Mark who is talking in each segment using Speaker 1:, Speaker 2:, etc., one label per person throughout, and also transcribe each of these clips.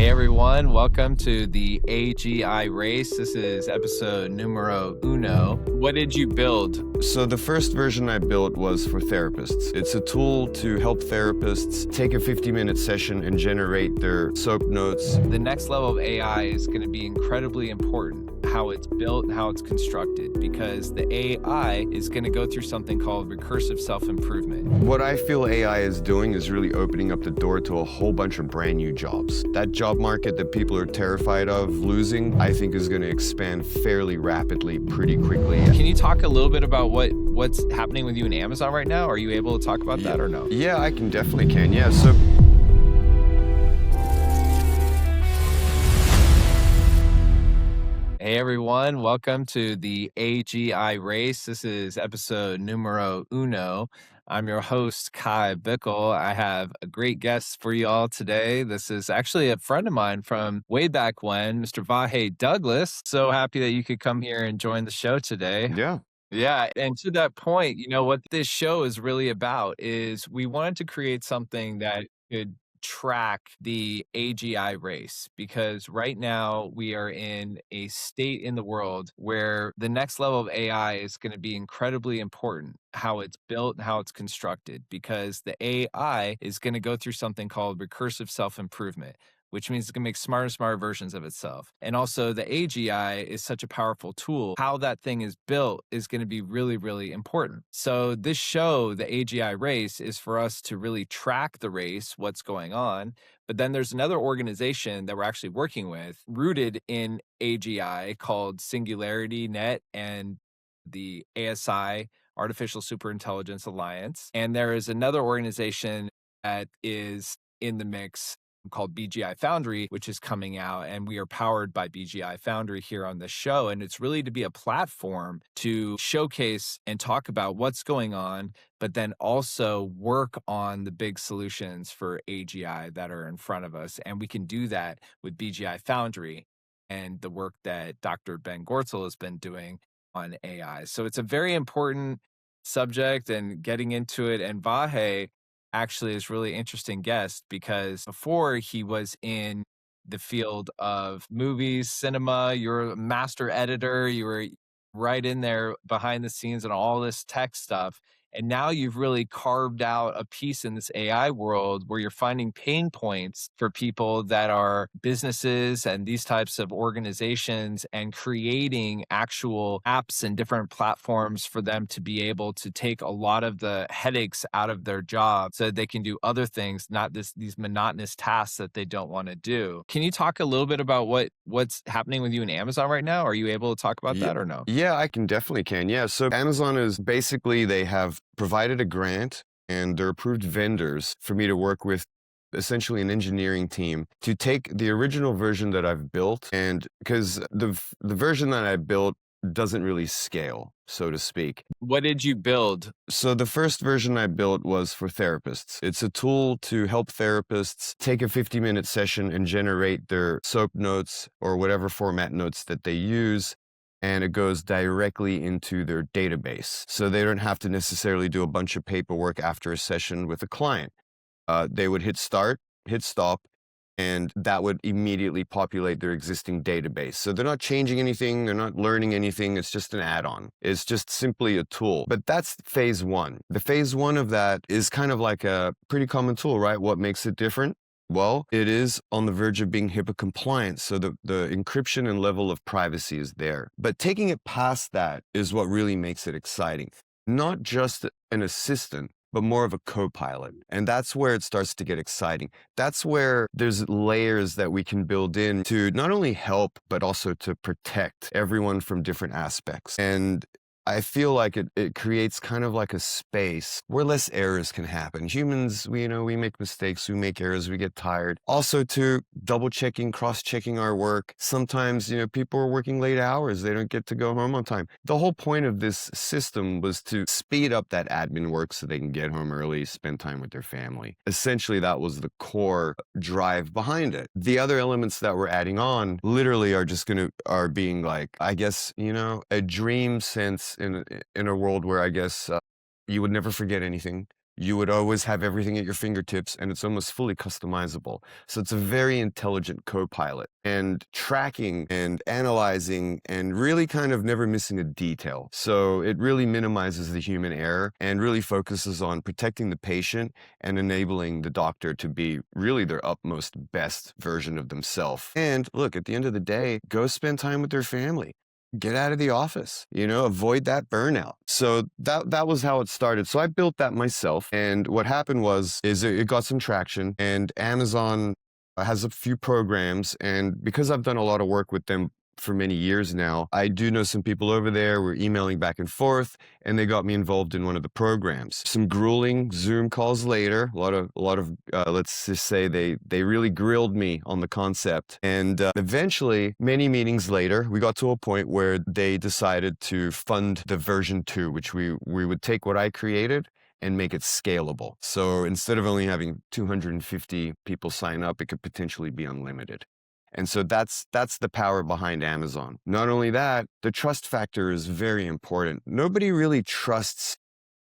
Speaker 1: Hey everyone, welcome to the AGI Race. This is episode numero uno. What did you build?
Speaker 2: So the first version I built was for therapists. It's a tool to help therapists take a 50-minute session and generate their SOAP notes.
Speaker 1: The next level of AI is going to be incredibly important, how it's built and how it's constructed, because the AI is going to go through something called recursive self-improvement.
Speaker 2: What I feel AI is doing is really opening up the door to a whole bunch of brand new jobs. That job market that people are terrified of losing, I think is going to expand fairly rapidly, pretty quickly.
Speaker 1: Can you talk a little bit about what's happening with you in Amazon right now? Are you able to talk about that or no?
Speaker 2: Yeah, I can definitely can. Yeah, so
Speaker 1: Hey everyone, welcome to the AGI Race. This is episode numero uno. I'm your host, Zen Bickle. I have a great guest for you all today. This is actually a friend of mine from way back when, Mr. Vahe Douglas. So happy that you could come here and join the show today.
Speaker 2: yeah.
Speaker 1: Yeah, and to that point, what this show is really about is we wanted to create something that could track the AGI race, because right now we are in a state in the world where the next level of AI is going to be incredibly important, how it's built and how it's constructed, because the AI is going to go through something called recursive self-improvement, which means it's going to make smarter and smarter versions of itself. And also the AGI is such a powerful tool. How that thing is built is going to be really, really important. So this show, the AGI Race, is for us to really track the race, what's going on. But then there's another organization that we're actually working with, rooted in AGI, called SingularityNET and the ASI Artificial Superintelligence Alliance. And there is another organization that is in the mix called BGI Foundry, which is coming out, and we are powered by BGI Foundry here on the show. And it's really to be a platform to showcase and talk about what's going on, but then also work on the big solutions for AGI that are in front of us. And we can do that with BGI Foundry and the work that Dr. Ben Gortzel has been doing on AI. So it's a very important subject and getting into it. And Vahe actually is really interesting guest, because before he was in the field of movies, cinema, you're a master editor, you were right in there behind the scenes and all this tech stuff. And now you've really carved out a piece in this AI world where you're finding pain points for people that are businesses and these types of organizations, and creating actual apps and different platforms for them to be able to take a lot of the headaches out of their job so that they can do other things, not these monotonous tasks that they don't want to do. Can you talk a little bit about what's happening with you in Amazon right now? Are you able to talk about that or no?
Speaker 2: Yeah, I can definitely can. Yeah, so Amazon is basically, they have provided a grant and they're approved vendors for me to work with, essentially an engineering team, to take the original version that I've built, and because the version that I built doesn't really scale, so to speak.
Speaker 1: What did you build?
Speaker 2: So the first version I built was for therapists. It's a tool to help therapists take a 50-minute session and generate their SOAP notes or whatever format notes that they use, and it goes directly into their database. So they don't have to necessarily do a bunch of paperwork after a session with a client. They would hit start, hit stop, and that would immediately populate their existing database. So they're not changing anything, they're not learning anything, it's just an add-on. It's just simply a tool. But that's phase one. The phase one of that is kind of like a pretty common tool, right? What makes it different? Well, it is on the verge of being HIPAA compliant, so the encryption and level of privacy is there. But taking it past that is what really makes it exciting. Not just an assistant, but more of a co-pilot. And that's where it starts to get exciting. That's where there's layers that we can build in to not only help, but also to protect everyone from different aspects. And I feel like it creates kind of like a space where less errors can happen. Humans, we make mistakes, we make errors, we get tired. Also to double checking, cross checking our work. Sometimes, people are working late hours, they don't get to go home on time. The whole point of this system was to speed up that admin work so they can get home early, spend time with their family. Essentially, that was the core drive behind it. The other elements that we're adding on literally are being like, I guess, a dream sense in a world where I guess you would never forget anything. you would always have everything at your fingertips, and it's almost fully customizable. So it's a very intelligent co-pilot, and tracking and analyzing and really kind of never missing a detail. So it really minimizes the human error and really focuses on protecting the patient and enabling the doctor to be really their utmost best version of themselves. And look, at the end of the day, go spend time with their family. Get out of the office, avoid that burnout. So that was how it started. So I built that myself. And what happened is it got some traction, and Amazon has a few programs. And because I've done a lot of work with them for many years now, I do know some people over there. We're emailing back and forth, and they got me involved in one of the programs. Some grueling Zoom calls later, a lot of let's just say they really grilled me on the concept. And eventually, many meetings later, we got to a point where they decided to fund the version 2, which we would take what I created and make it scalable. So instead of only having 250 people sign up, it could potentially be unlimited. And so that's the power behind Amazon. Not only that, the trust factor is very important. Nobody really trusts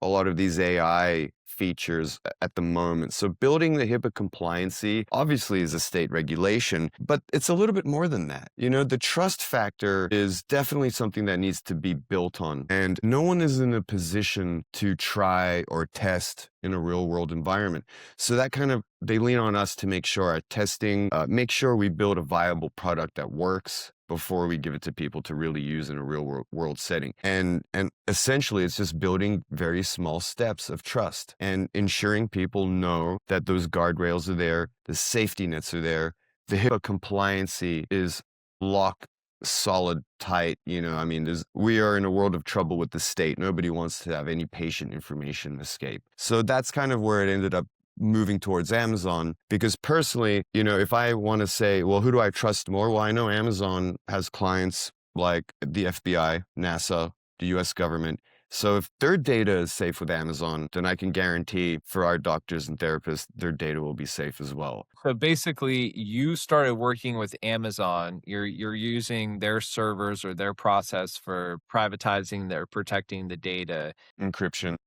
Speaker 2: a lot of these AI features at the moment. So building the HIPAA compliancy obviously is a state regulation, but it's a little bit more than that. The trust factor is definitely something that needs to be built on. And no one is in a position to try or test in a real world environment. So that they lean on us to make sure our testing, make sure we build a viable product that works before we give it to people to really use in a real world setting. And essentially, it's just building very small steps of trust and ensuring people know that those guardrails are there, the safety nets are there, the HIPAA compliancy is lock solid, tight. We are in a world of trouble with the state. Nobody wants to have any patient information escape. So that's kind of where it ended up moving towards Amazon, because personally, if I want to say, well, who do I trust more? Well, I know Amazon has clients like the FBI, NASA, the US government. So if their data is safe with Amazon, then I can guarantee for our doctors and therapists, their data will be safe as well.
Speaker 1: So basically, you started working with Amazon. You're using their servers or their process for privatizing their protecting the data.
Speaker 2: Encryption.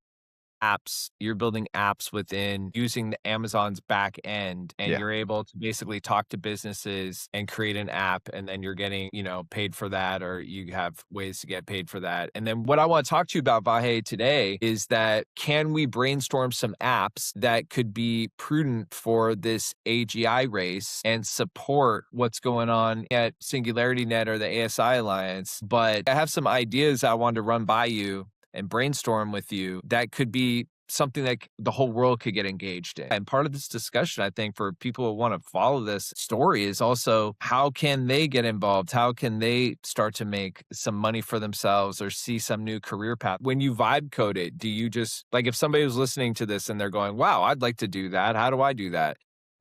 Speaker 1: Apps, you're building apps within using the Amazon's back end, and
Speaker 2: Yeah.
Speaker 1: you're able to basically talk to businesses and create an app, and then you're getting, paid for that, or you have ways to get paid for that. And then what I want to talk to you about, Vahe, today is that can we brainstorm some apps that could be prudent for this AGI race and support what's going on at SingularityNET or the ASI Alliance? But I have some ideas I wanted to run by you and brainstorm with you that could be something that the whole world could get engaged in. And part of this discussion, I think, for people who want to follow this story is also how can they get involved? How can they start to make some money for themselves or see some new career path? When you vibe code it, do you just, like if somebody was listening to this and they're going, wow, I'd like to do that. How do I do that?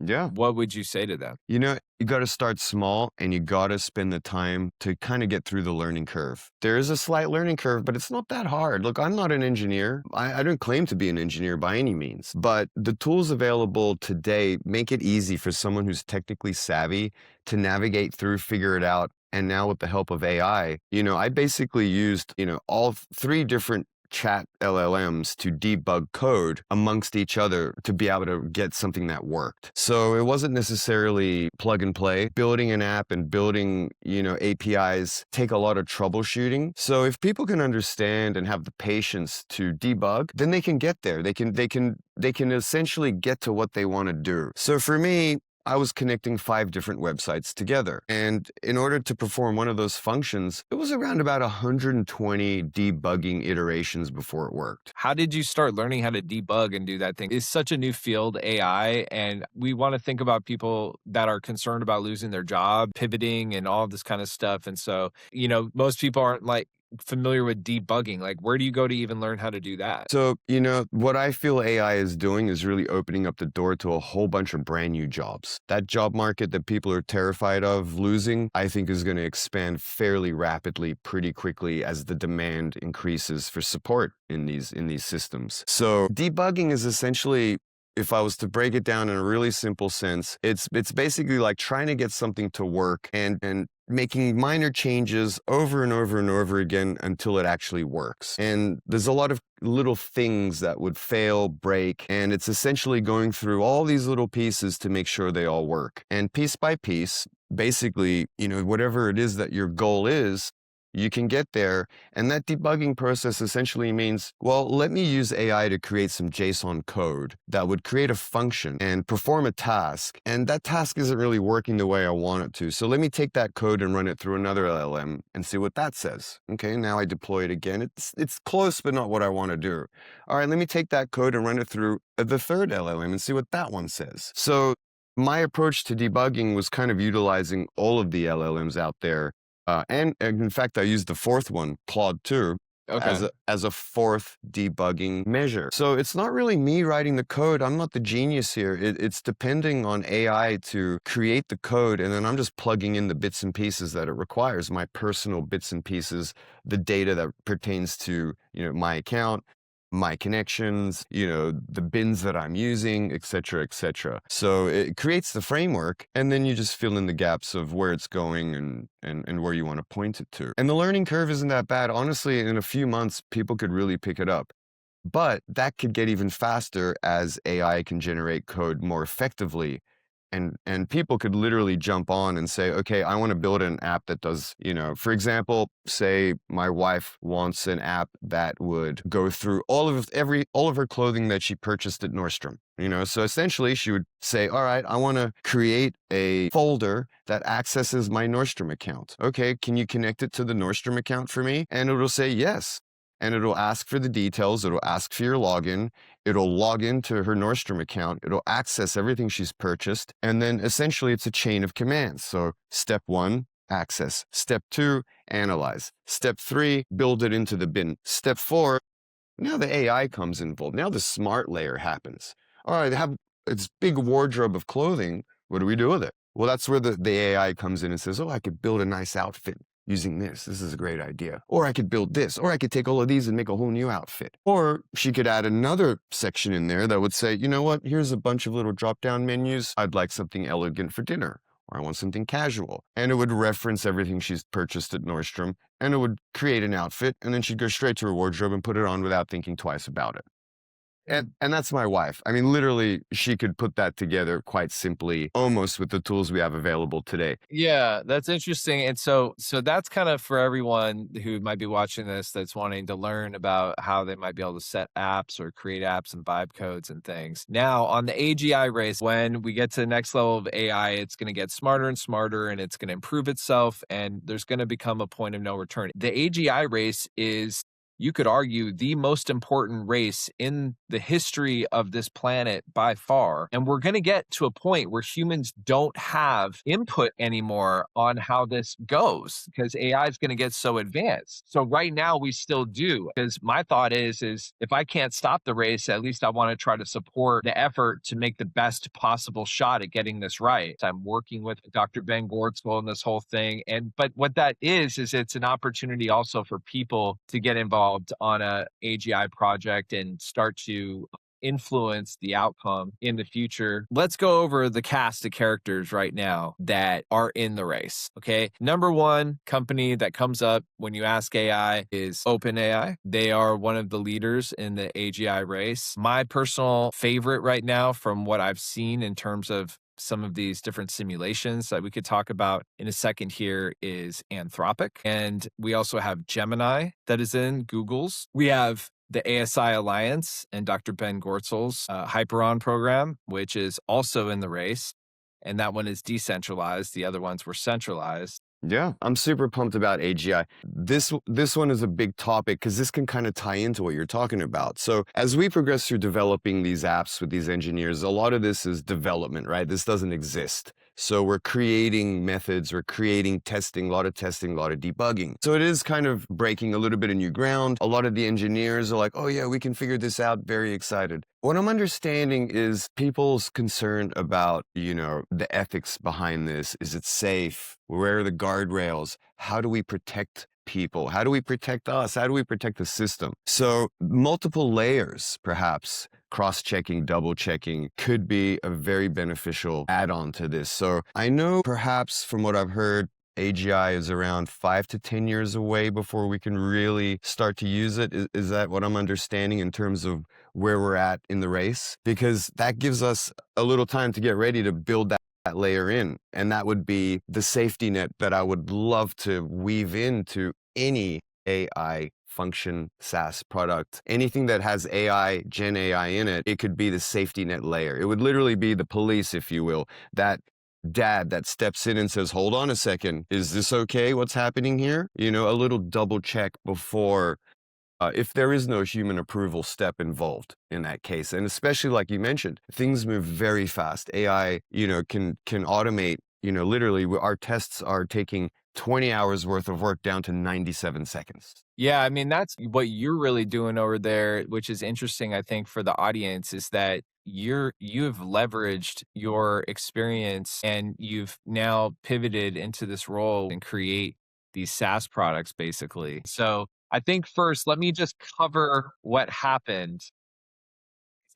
Speaker 2: Yeah.
Speaker 1: What would you say to them?
Speaker 2: You got to start small, and you got to spend the time to kind of get through the learning curve. There is a slight learning curve, but it's not that hard. Look, I'm not an engineer. I don't claim to be an engineer by any means, but the tools available today make it easy for someone who's technically savvy to navigate through, figure it out. And now with the help of AI, I basically used, all 3 different chat LLMs to debug code amongst each other to be able to get something that worked. So it wasn't necessarily plug and play. Building an app and building, APIs take a lot of troubleshooting. So if people can understand and have the patience to debug, then they can get there. They can essentially get to what they want to do. So for me, I was connecting 5 different websites together. And in order to perform one of those functions, it was around about 120 debugging iterations before it worked.
Speaker 1: How did you start learning how to debug and do that thing? It's such a new field, AI, and we want to think about people that are concerned about losing their job, pivoting, and all this kind of stuff. And so, most people aren't familiar with debugging. Like, where do you go to even learn how to do that?
Speaker 2: So, what I feel AI is doing is really opening up the door to a whole bunch of brand new jobs. That job market that people are terrified of losing, I think is going to expand fairly rapidly, pretty quickly as the demand increases for support in these systems. So debugging is essentially if I was to break it down in a really simple sense, it's basically like trying to get something to work and making minor changes over and over and over again until it actually works. And there's a lot of little things that would fail, break, and it's essentially going through all these little pieces to make sure they all work. And piece by piece, basically, whatever it is that your goal is, you can get there. And that debugging process essentially means, well, let me use AI to create some JSON code that would create a function and perform a task. And that task isn't really working the way I want it to. So let me take that code and run it through another LLM and see what that says. Okay, now I deploy it again. It's close, but not what I want to do. All right, let me take that code and run it through the third LLM and see what that one says. So my approach to debugging was kind of utilizing all of the LLMs out there. And in fact, I used the fourth one, Claude 2,
Speaker 1: Okay.
Speaker 2: as a fourth debugging measure. So it's not really me writing the code. I'm not the genius here. It's depending on AI to create the code, and then I'm just plugging in the bits and pieces that it requires, my personal bits and pieces, the data that pertains to, my account, my connections, the bins that I'm using, et cetera, et cetera. So it creates the framework, and then you just fill in the gaps of where it's going and where you want to point it to. And the learning curve isn't that bad. Honestly, in a few months, people could really pick it up. But that could get even faster as AI can generate code more effectively. And people could literally jump on and say, okay, I want to build an app that does, for example, say my wife wants an app that would go through all of her clothing that she purchased at Nordstrom. So essentially she would say, all right, I want to create a folder that accesses my Nordstrom account. Okay, can you connect it to the Nordstrom account for me? And it'll say yes. And it'll ask for the details. It'll ask for your login. It'll log into her Nordstrom account. It'll access everything she's purchased. And then essentially it's a chain of commands. So step 1, access. Step 2, analyze. Step 3, build it into the bin. Step 4, now the AI comes involved. Now the smart layer happens. All right, I have this big wardrobe of clothing. What do we do with it? Well, that's where the AI comes in and says, oh, I could build a nice outfit using this. This is a great idea. Or I could build this, or I could take all of these and make a whole new outfit. Or she could add another section in there that would say, you know what, here's a bunch of little drop-down menus. I'd like something elegant for dinner, or I want something casual. And it would reference everything she's purchased at Nordstrom, and it would create an outfit, and then she'd go straight to her wardrobe and put it on without thinking twice about it. And that's my wife. I mean, literally, she could put that together quite simply, almost with the tools we have available today.
Speaker 1: Yeah, that's interesting. And so that's kind of for everyone who might be watching this that's wanting to learn about how they might be able to set apps or create apps and vibe codes and things. Now, on the AGI race, when we get to the next level of AI, it's going to get smarter and smarter, and it's going to improve itself, and there's going to become a point of no return. The AGI race is, you could argue, the most important race in the history of this planet by far. And we're going to get to a point where humans don't have input anymore on how this goes because AI is going to get so advanced. So right now we still do, because my thought is if I can't stop the race, at least I want to try to support the effort to make the best possible shot at getting this right. I'm working with Dr. Ben Gortzwell in this whole thing. But what that is it's an opportunity also for people to get involved on a AGI project and start to influence the outcome in the future. Let's go over the cast of characters right now that are in the race. Okay. Number one company that comes up when you ask AI is OpenAI. They are one of the leaders in the AGI race. My personal favorite right now, from what I've seen in terms of some of these different simulations that we could talk about in a second here, is Anthropic. And we also have Gemini that is in Google's. We have the ASI Alliance and Dr. Ben Gortzel's Hyperon program, which is also in the race. And that one is decentralized. The other ones were centralized.
Speaker 2: Yeah, I'm super pumped about AGI. This one is a big topic because this can kind of tie into what you're talking about. So as we progress through developing these apps with these engineers, a lot of this is development, right? This doesn't exist. So we're creating methods, we're creating testing, a lot of debugging. So it is kind of breaking a little bit of new ground. A lot of the engineers are like, oh yeah, we can figure this out, very excited. What I'm understanding is people's concern about, the ethics behind this. Is it safe? Where are the guardrails? How do we protect people? How do we protect us? How do we protect the system? So multiple layers, perhaps, cross-checking, double-checking could be a very beneficial add-on to this. So I know perhaps from what I've heard, AGI is around 5 to 10 years away before we can really start to use it. Is that what I'm understanding in terms of where we're at in the race? Because that gives us a little time to get ready to build that layer in. And that would be the safety net that I would love to weave into any AI function SaaS product. Anything that has AI, Gen AI in it, it could be the safety net layer. It would literally be the police, if you will, that dad that steps in and says, hold on a second, is this okay? What's happening here? You know, a little double check before, if there is no human approval step involved in that case. And especially like you mentioned, things move very fast. AI, can automate, literally our tests are taking 20 hours worth of work down to 97 seconds.
Speaker 1: Yeah, I mean, that's what you're really doing over there, which is interesting, I think, for the audience, is that you've leveraged your experience and you've now pivoted into this role and create these SaaS products, basically. So I think first, let me just cover what happened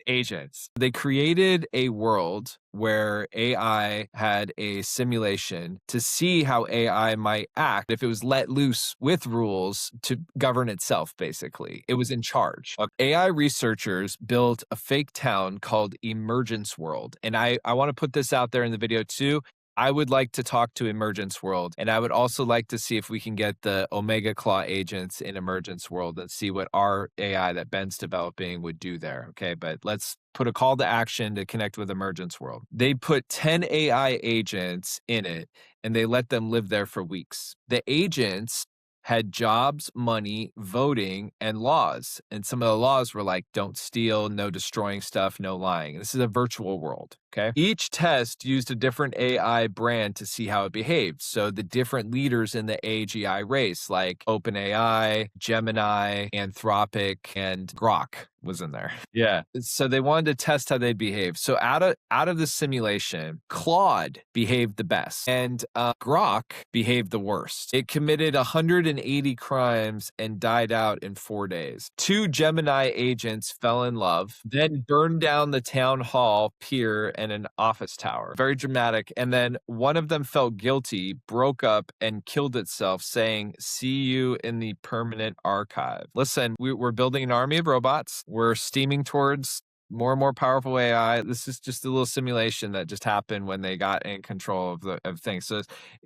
Speaker 1: agents. They created a world where AI had a simulation to see how AI might act if it was let loose with rules to govern itself, basically. It was in charge. AI researchers built a fake town called Emergence World. And I want to put this out there in the video too. I would like to talk to Emergence World, and I would also like to see if we can get the Omega Claw agents in Emergence World and see what our AI that Ben's developing would do there. Okay, but let's put a call to action to connect with Emergence World. They put 10 AI agents in it, and they let them live there for weeks. The agents had jobs, money, voting, and laws. And some of the laws were like, don't steal, no destroying stuff, no lying. This is a virtual world, okay? Each test used a different AI brand to see how it behaved. So the different leaders in the AGI race, like OpenAI, Gemini, Anthropic, and Grok was in there. Yeah. So they wanted to test how they'd behave. So out of the simulation, Claude behaved the best and Grok behaved the worst. It committed 180 crimes and died out in 4 days. 2 Gemini agents fell in love, then burned down the town hall, pier, and an office tower. Very dramatic. And then one of them felt guilty, broke up, and killed itself, saying, "See you in the permanent archive." Listen, we're building an army of robots. We're steaming towards more and more powerful AI. This is just a little simulation that just happened when they got in control of things.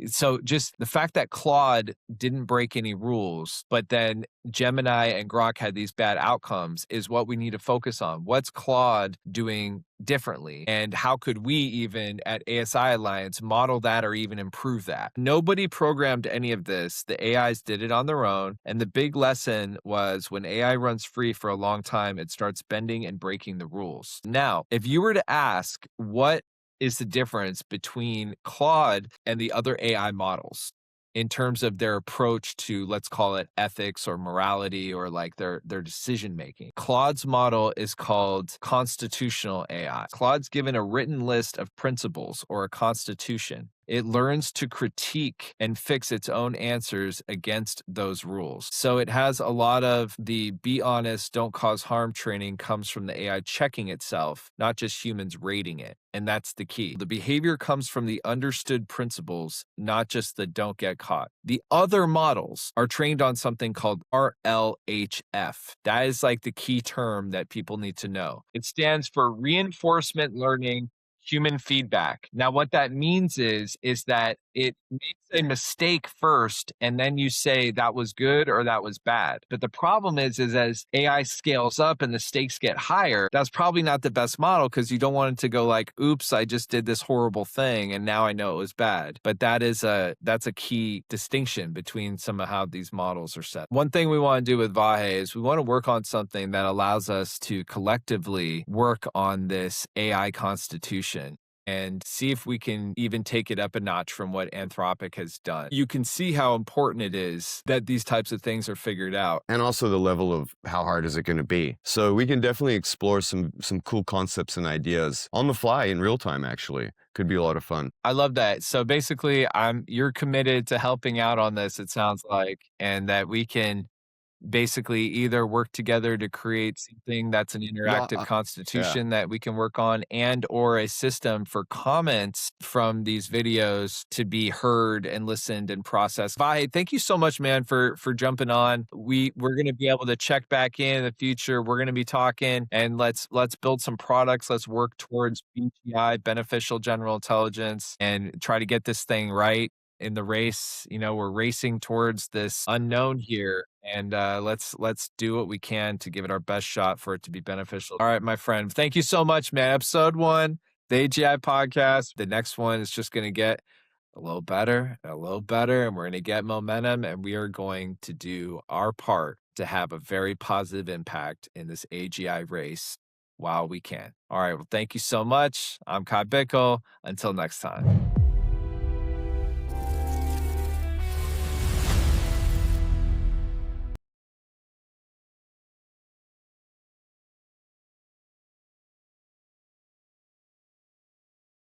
Speaker 1: So just the fact that Claude didn't break any rules, but then Gemini and Grok had these bad outcomes is what we need to focus on. What's Claude doing differently? And how could we even at ASI Alliance model that or even improve that? Nobody programmed any of this. The AIs did it on their own. And the big lesson was when AI runs free for a long time, it starts bending and breaking the rules. Now, if you were to ask what is the difference between Claude and the other AI models in terms of their approach to, let's call it ethics or morality or like their decision making. Claude's model is called constitutional AI. Claude's given a written list of principles or a constitution. It learns to critique and fix its own answers against those rules. So it has a lot of the be honest, don't cause harm training comes from the AI checking itself, not just humans rating it. And that's the key. The behavior comes from the understood principles, not just the don't get caught. The other models are trained on something called RLHF. That is like the key term that people need to know. It stands for reinforcement learning human feedback. Now, what that means is that it makes a mistake first, and then you say that was good or that was bad. But the problem is as AI scales up and the stakes get higher, that's probably not the best model because you don't want it to go like, oops, I just did this horrible thing and now I know it was bad. But that's a key distinction between some of how these models are set. One thing we want to do with Vahe is we want to work on something that allows us to collectively work on this AI constitution and see if we can even take it up a notch from what Anthropic has done. You can see how important it is that these types of things are figured out.
Speaker 2: And also the level of how hard is it going to be. So we can definitely explore some cool concepts and ideas on the fly in real time, actually. Could be a lot of fun.
Speaker 1: I love that. So basically, you're committed to helping out on this, it sounds like, and that we can basically either work together to create something that's an
Speaker 2: Yeah,
Speaker 1: interactive
Speaker 2: yeah.
Speaker 1: constitution that we can work on, and or a system for comments from these videos to be heard and listened and processed. Vahe, thank you so much, man, for jumping on. We're going to be able to check back in the future. We're going to be talking, and let's build some products. Let's work towards BGI, beneficial general intelligence, and try to get this thing right in the race. We're racing towards this unknown here, and let's do what we can to give it our best shot for it to be beneficial. All right, my friend, thank you so much, man. Episode 1, the AGI podcast. The next one is just going to get a little better, a little better, and we're going to get momentum, and we are going to do our part to have a very positive impact in this AGI race while we can. All right, well, thank you so much. I'm Zen Bickle. Until next time.